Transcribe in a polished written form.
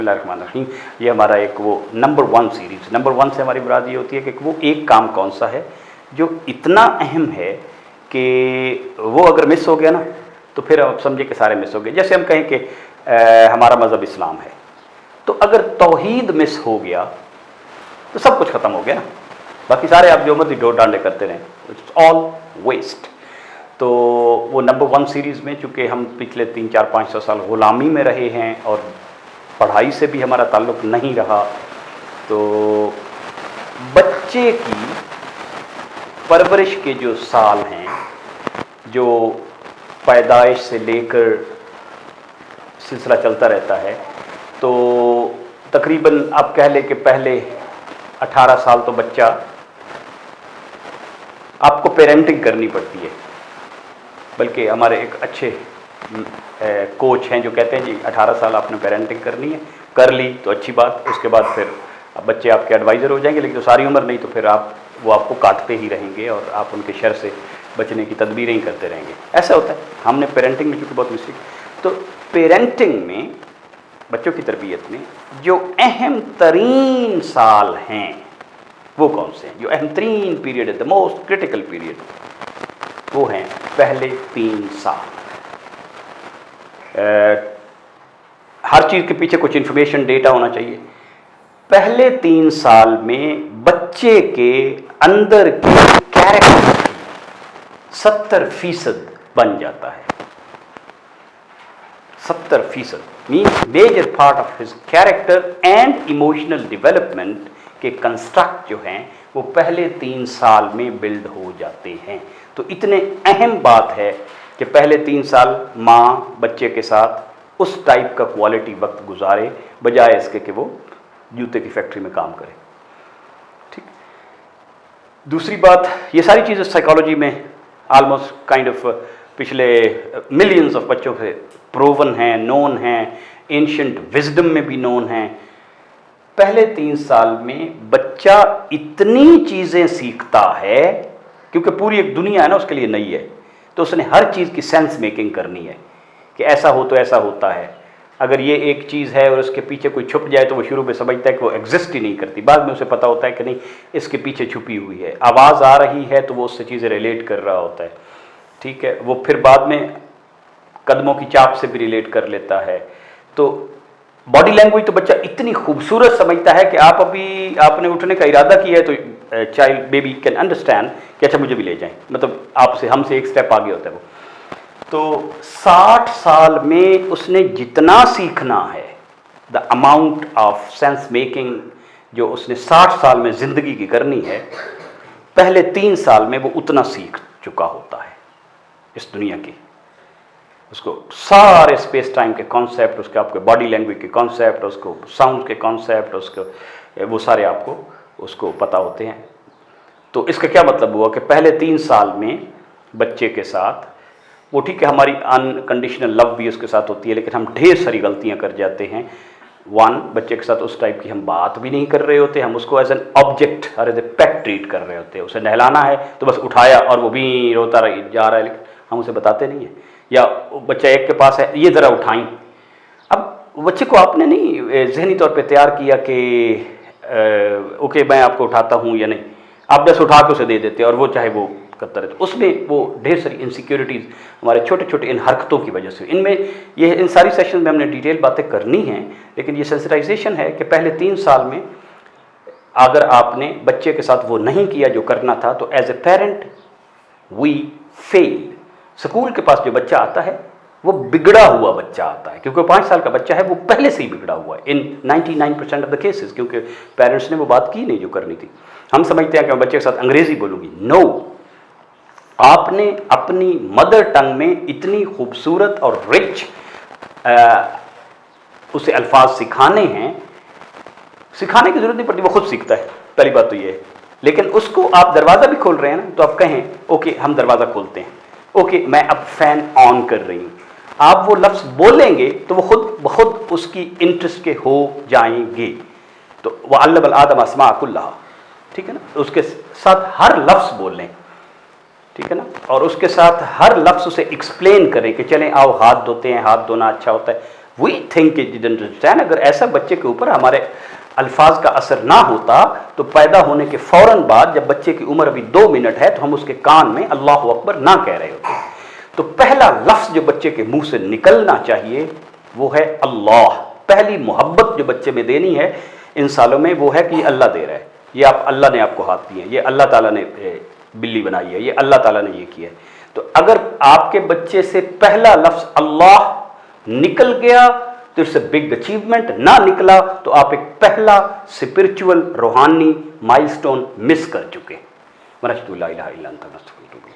बिस्मिल्लाहिर्रहमानिर्रहीम। ये हमारा एक वो नंबर 1 सीरीज़, नंबर 1 से हमारी मुराद ये होती है कि वो एक काम कौन सा है जो इतना अहम है कि वो अगर मिस हो गया ना तो फिर आप समझे कि सारे मिस हो गए। जैसे हम कहें कि हमारा मज़हब इस्लाम है, तो अगर तौहीद मिस हो गया तो सब कुछ ख़त्म हो गया ना, बाकी सारे आप जो मर्जी डोर डांडे करते रहें, इट्स ऑल वेस्ट। तो वो नंबर 1 सीरीज़ में चूँकि हम पिछले 3-4-500 साल ग़ुलामी में रहे हैं और पढ़ाई से भी हमारा ताल्लुक़ नहीं रहा, तो बच्चे की परवरिश के जो साल हैं, जो पैदाइश से लेकर सिलसिला चलता रहता है, तो तकरीबन आप कह लें कि पहले 18 साल तो बच्चा आपको पेरेंटिंग करनी पड़ती है। बल्कि हमारे एक अच्छे कोच हैं जो कहते हैं जी 18 साल आपने पेरेंटिंग करनी है, कर ली तो अच्छी बात, उसके बाद फिर बच्चे आपके एडवाइज़र हो जाएंगे, लेकिन तो सारी उम्र नहीं तो फिर वो आपको काटते ही रहेंगे और आप उनके शर से बचने की तदबीरें ही करते रहेंगे। ऐसा होता है। हमने पेरेंटिंग में चूँकि बहुत मिस्टेक, तो पेरेंटिंग में बच्चों की तरबियत में जो अहम तरीन साल हैं वो कौन से हैं, जो अहम तरीन पीरियड है, द मोस्ट क्रिटिकल पीरियड, वो हैं पहले 3 साल। हर चीज़ के पीछे कुछ इन्फॉर्मेशन डेटा होना चाहिए। पहले 3 साल में बच्चे के अंदर के कैरेक्टर 70% बन जाता है। 70% means major part of his character and emotional development के कंस्ट्रक्ट जो हैं वो पहले 3 साल में बिल्ड हो जाते हैं। तो इतने अहम बात है कि पहले 3 साल माँ बच्चे के साथ उस टाइप का क्वालिटी वक्त गुजारे, बजाय इसके कि वो जूते की फैक्ट्री में काम करे। ठीक। दूसरी बात, ये सारी चीज़ें साइकोलॉजी में ऑलमोस्ट काइंड ऑफ पिछले मिलियंस ऑफ बच्चों से प्रूवन हैं, नोन हैं, एंशिएंट विजडम में भी नोन हैं। पहले 3 साल में बच्चा इतनी चीज़ें सीखता है, क्योंकि पूरी एक दुनिया है ना उसके लिए नई है, तो उसने हर चीज़ की सेंस मेकिंग करनी है कि ऐसा हो तो ऐसा होता है। अगर ये एक चीज़ है और उसके पीछे कोई छुप जाए तो वो शुरू में समझता है कि वो एग्जिस्ट ही नहीं करती, बाद में उसे पता होता है कि नहीं इसके पीछे छुपी हुई है। आवाज़ आ रही है तो वो उससे चीज़ें रिलेट कर रहा होता है, ठीक है। वो फिर बाद में कदमों की चाप से भी रिलेट कर लेता है। तो बॉडी लैंग्वेज तो बच्चा इतनी खूबसूरत समझता है कि आपने उठने का इरादा किया है तो चाइल्ड बेबी कैन अंडरस्टैंड कि अच्छा मुझे भी ले जाएं, मतलब आपसे हमसे एक स्टेप आगे होता है वो। तो 60 साल में उसने जितना सीखना है, the amount of sense making जो उसने 60 साल में ज़िंदगी की करनी है, पहले 3 साल में वो उतना सीख चुका होता है इस दुनिया की। उसको सारे स्पेस टाइम के कॉन्सेप्ट, उसके आपके बॉडी लैंग्वेज के कॉन्सेप्ट, उसको साउंड के कॉन्सेप्ट, उसको वो सारे आपको उसको पता होते हैं। तो इसका क्या मतलब हुआ कि पहले 3 साल में बच्चे के साथ वो ठीक है हमारी अनकंडीशनल लव भी उसके साथ होती है, लेकिन हम ढेर सारी गलतियां कर जाते हैं। 1, बच्चे के साथ उस टाइप की हम बात भी नहीं कर रहे होते, हम उसको एज एन ऑब्जेक्ट और एज ए पेट ट्रीट कर रहे होते हैं। उसे नहलाना है तो बस उठाया और वो भी रोता जा रहा है, लेकिन हम उसे बताते नहीं हैं। या बच्चा एक के पास है, ये ज़रा उठाई। अब बच्चे को आपने नहीं जहनी तौर पे तैयार किया कि ओके मैं आपको उठाता हूँ या नहीं, आप जैसे उठा के उसे दे देते और वो चाहे वो करता रहे। तो उसमें वो ढेर सारी इनसिक्योरिटीज़ हमारे छोटे छोटे इन हरकतों की वजह से, इन सारी सेशन में हमने डिटेल बातें करनी हैं, लेकिन ये सेंसिटाइजेशन है कि पहले 3 साल में अगर आपने बच्चे के साथ वो नहीं किया जो करना था, तो as a parent we fail. School के पास जो बच्चा आता है वो बिगड़ा हुआ बच्चा आता है, क्योंकि 5 साल का बच्चा है वो पहले से ही बिगड़ा हुआ है इन 99% ऑफ द केसेस, क्योंकि पेरेंट्स ने वो बात की नहीं जो करनी थी। हम समझते हैं कि मैं बच्चे के साथ अंग्रेजी बोलूँगी, नो, आपने अपनी मदर टंग में इतनी खूबसूरत और रिच उसे अल्फाज सिखाने हैं, सिखाने की ज़रूरत नहीं पड़ती, वो खुद सीखता है। पहली बात तो ये है। लेकिन उसको आप दरवाज़ा भी खोल रहे हैं ना, तो आप कहें ओके हम दरवाज़ा खोलते हैं, ओके मैं अब फ़ैन ऑन कर रही हूँ, आप वो लफ्ज़ बोलेंगे तो वो खुद उसकी इंटरेस्ट के हो जाएंगे। तो वह अल्लम आदम अस्मा कुल्लहा, ठीक है ना, उसके साथ हर लफ्ज़ बोलें, ठीक है ना, और उसके साथ हर लफ्ज़ उसे एक्सप्लेन करें कि चलें आओ हाथ धोते हैं, हाथ धोना अच्छा होता है। We think it didn't understand. اگر ایسا بچے کے اوپر ہمارے الفاظ کا اثر نہ ہوتا تو پیدا ہونے کے فوراً بعد جب بچے کی عمر ابھی 2 منٹ ہے تو ہم اس کے کان میں اللہ اکبر نہ کہہ رہے ہوتے. تو پہلا لفظ جو بچے کے منہ سے نکلنا چاہیے وہ ہے اللہ. پہلی محبت جو بچے میں دینی ہے ان سالوں میں وہ ہے کہ یہ اللہ دے رہا ہے, یہ اللہ نے آپ کو ہاتھ دیے, یہ اللہ تعالیٰ نے بلی بنائی ہے, یہ اللہ تعالیٰ نے یہ کیا ہے. تو اگر آپ کے بچے سے پہلا لفظ اللہ نکل گیا تو اٹس اے بگ اچیومنٹ. نہ نکلا تو آپ ایک پہلا اسپرچول روحانی مائل سٹون مس کر چکے. ونشهد لا الہ الا انت نستغفرک.